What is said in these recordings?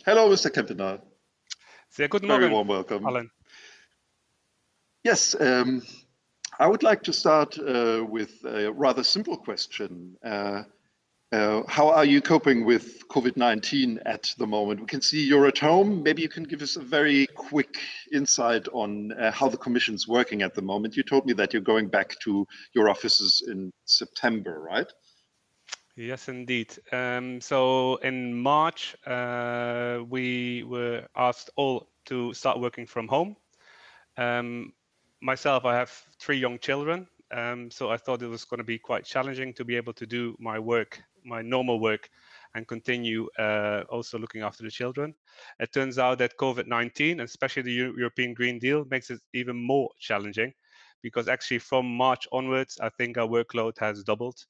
Hello, Mr. Kempener. Sehr guten Very Morgen, warm welcome. Alan. Yes, I would like to start with a rather simple question. How are you coping with COVID-19 at the moment? We can see you're at home. Maybe you can give us a very quick insight on how the Commission's working at the moment. You told me that you're going back to your offices in September, right? Yes, indeed. So in March, we were asked all to start working from home. Myself, I have 3 young children, so I thought it was going to be quite challenging to be able to do my work, my normal work, and continue also looking after the children. It turns out that COVID-19, especially the European Green Deal, makes it even more challenging, because actually from March onwards, I think our workload has doubled,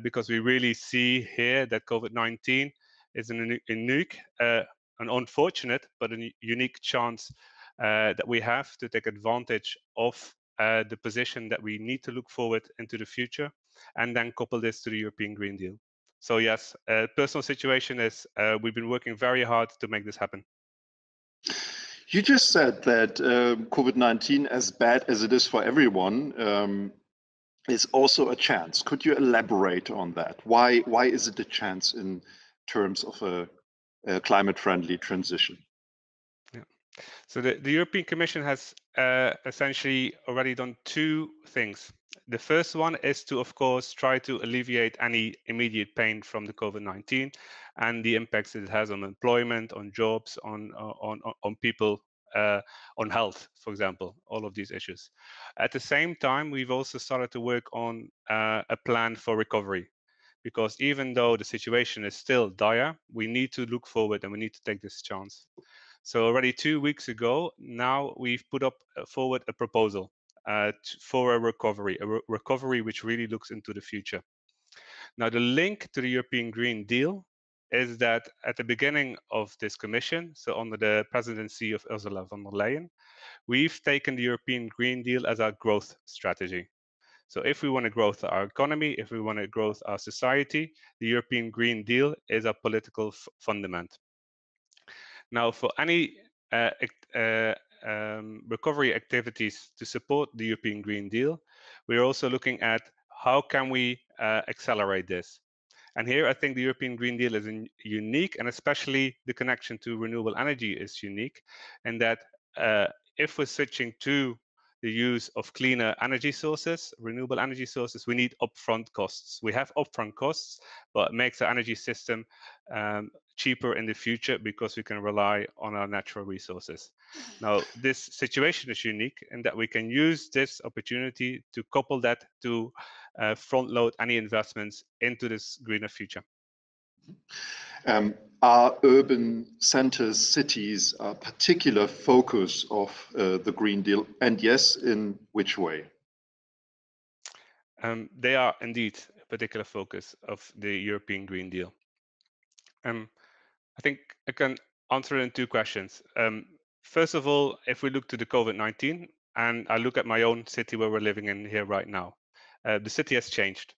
because we really see here that COVID-19 is an unique, an unfortunate, but a unique chance that we have to take advantage of the position that we need to look forward into the future, and then couple this to the European Green Deal. So yes, personal situation is we've been working very hard to make this happen. You just said that COVID-19, as bad as it is for everyone, is also a chance. Could you elaborate on that? Why is it a chance in terms of a climate-friendly transition? Yeah. So the European Commission has essentially already done 2 things. The first one is to, of course, try to alleviate any immediate pain from the COVID-19 and the impacts it has on employment, on jobs, on people, on health, for example, all of these issues. At the same time, we've also started to work on a plan for recovery, because even though the situation is still dire, we need to look forward and we need to take this chance. So already 2 weeks ago, now we've put up forward a proposal for a recovery which really looks into the future. Now, the link to the European Green Deal is that at the beginning of this commission, so under the presidency of Ursula von der Leyen, we've taken the European Green Deal as our growth strategy. So if we want to grow our economy, if we want to grow our society, the European Green Deal is our political fundament. Now, for any recovery activities to support the European Green Deal, we're also looking at how can we accelerate this. And here I think the European Green Deal is unique, and especially the connection to renewable energy is unique, in that if we're switching to the use of cleaner energy sources, renewable energy sources, we need upfront costs. We have upfront costs, but it makes the energy system cheaper in the future because we can rely on our natural resources. Now, this situation is unique in that we can use this opportunity to couple that to front load any investments into this greener future. Are urban centers, cities, a particular focus of the Green Deal? And yes, in which way? They are indeed a particular focus of the European Green Deal. I think I can answer it in 2 questions. First of all, if we look to the COVID-19, and I look at my own city where we're living in here right now, the city has changed.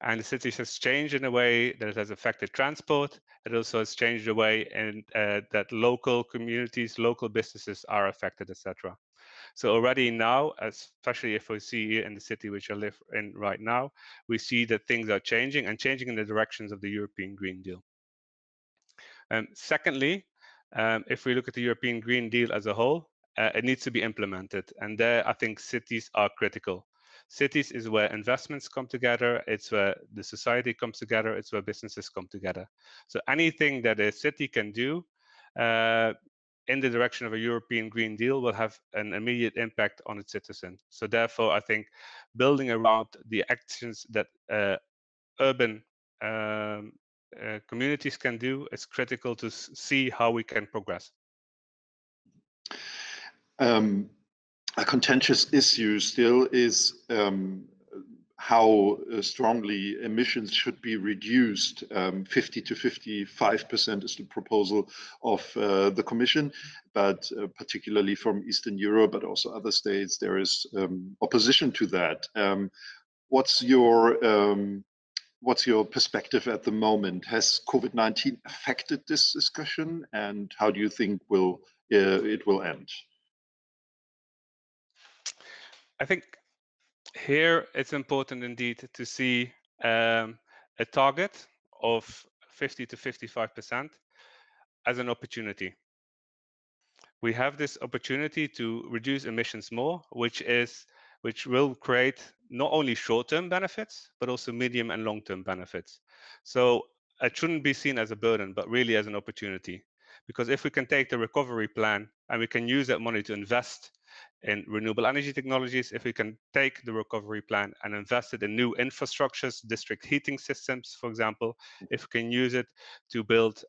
And the city has changed in a way that it has affected transport. It also has changed the way that local communities, local businesses are affected, etc. So already now, especially if we see here in the city which I live in right now, we see that things are changing and changing in the directions of the European Green Deal. Secondly, if we look at the European Green Deal as a whole, it needs to be implemented. And there, I think cities are critical. Cities is where investments come together. It's where the society comes together. It's where businesses come together. So anything that a city can do in the direction of a European Green Deal will have an immediate impact on its citizens. So therefore, I think building around the actions that urban communities can do is critical to see how we can progress. A contentious issue still is how strongly emissions should be reduced. 50 to 55% is the proposal of the Commission, but particularly from Eastern Europe, but also other states, there is opposition to that. What's your what's your perspective at the moment? Has COVID-19 affected this discussion, and how do you think it will end? I think here it's important indeed to see a target of 50 to 55% as an opportunity. We have this opportunity to reduce emissions more, which will create not only short-term benefits, but also medium and long-term benefits. So it shouldn't be seen as a burden, but really as an opportunity. Because if we can take the recovery plan and we can use that money to invest in renewable energy technologies, if we can take the recovery plan and invest it in new infrastructures, district heating systems, for example, if we can use it to build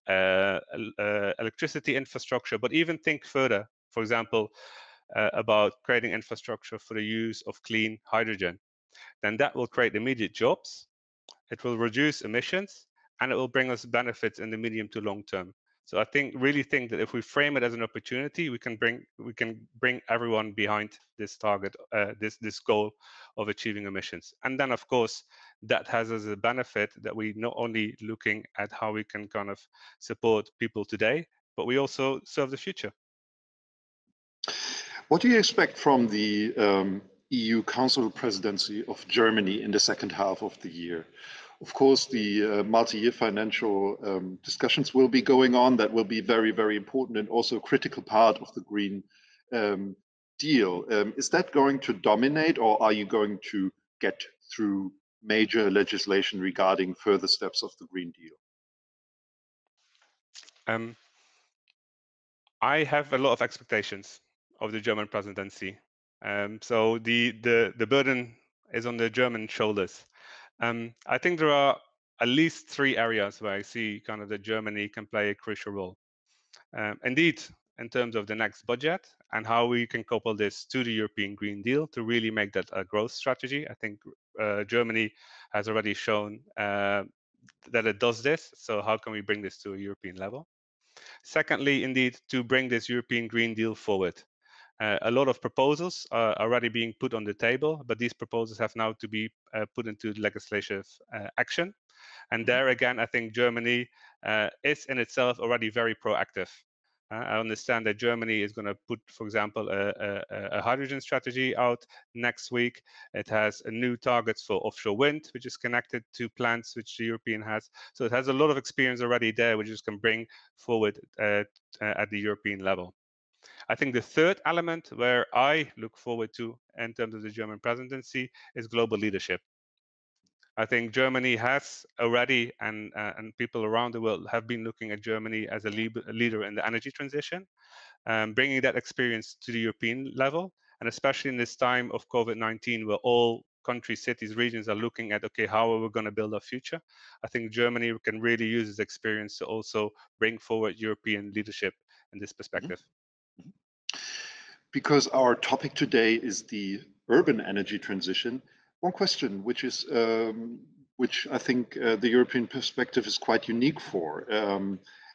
electricity infrastructure, but even think further, for example, about creating infrastructure for the use of clean hydrogen, then that will create immediate jobs, it will reduce emissions, and it will bring us benefits in the medium to long term. So I really think that if we frame it as an opportunity, we can bring everyone behind this target, this goal of achieving emissions. And then, of course, that has as a benefit that we not only looking at how we can kind of support people today, but we also serve the future. What do you expect from the EU Council presidency of Germany in the second half of the year? Of course, the multi-year financial discussions will be going on. That will be very, very important and also a critical part of the Green Deal. Is that going to dominate, or are you going to get through major legislation regarding further steps of the Green Deal? I have a lot of expectations of the German presidency. So the burden is on the German shoulders. I think there are at least 3 areas where I see kind of that Germany can play a crucial role. Indeed, in terms of the next budget and how we can couple this to the European Green Deal to really make that a growth strategy. I think Germany has already shown that it does this. So how can we bring this to a European level? Secondly, indeed, to bring this European Green Deal forward. A lot of proposals are already being put on the table, but these proposals have now to be put into legislative action. And there again, I think Germany is in itself already very proactive. I understand that Germany is going to put, for example, a hydrogen strategy out next week. It has a new targets for offshore wind, which is connected to plants which the European has. So it has a lot of experience already there, which it can bring forward at the European level. I think the third element where I look forward to in terms of the German presidency is global leadership. I think Germany has already, and people around the world have been looking at Germany as a leader in the energy transition, bringing that experience to the European level, and especially in this time of COVID-19, where all countries, cities, regions are looking at, okay, how are we going to build our future? I think Germany can really use its experience to also bring forward European leadership in this perspective. Because our topic today is the urban energy transition, one question which I think the European perspective is quite unique for.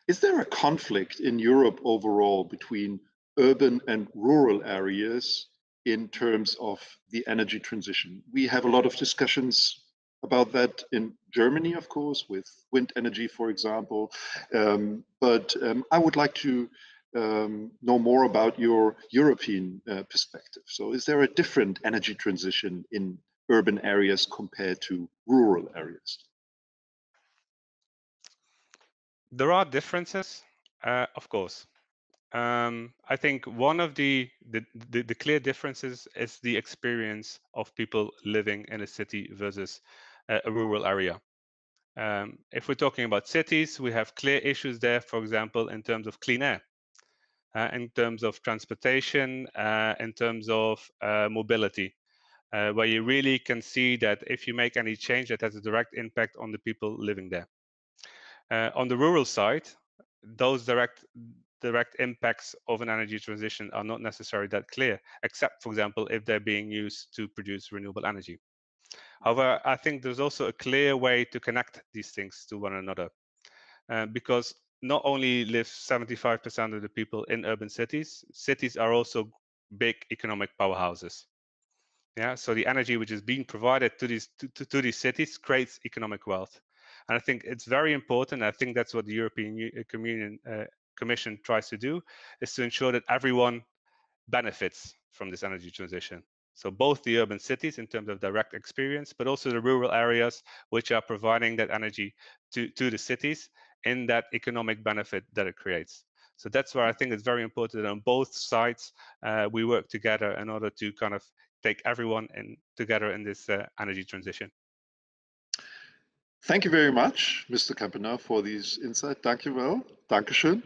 Is there a conflict in Europe overall between urban and rural areas in terms of the energy transition? We have a lot of discussions about that in Germany, of course, with wind energy, for example. But I would like to know more about your European perspective. So is there a different energy transition in urban areas compared to rural areas? There are differences, of course. I think one of the clear differences is the experience of people living in a city versus a rural area. If we're talking about cities, we have clear issues there, for example, in terms of clean air, in terms of transportation, in terms of mobility, where you really can see that if you make any change, that has a direct impact on the people living there. On the rural side, those direct impacts of an energy transition are not necessarily that clear, except, for example, if they're being used to produce renewable energy. However, I think there's also a clear way to connect these things to one another, because not only live 75% of the people in urban cities, cities are also big economic powerhouses. Yeah, so the energy which is being provided to these cities creates economic wealth, and I think it's very important. I think that's what the European Commission tries to do, is to ensure that everyone benefits from this energy transition. So both the urban cities in terms of direct experience, but also the rural areas which are providing that energy to the cities in that economic benefit that it creates. So that's where I think it's very important that on both sides we work together in order to kind of take everyone together in this energy transition. Thank you very much, Mr. Kempener, for these insights. Danke well. Dankeschön.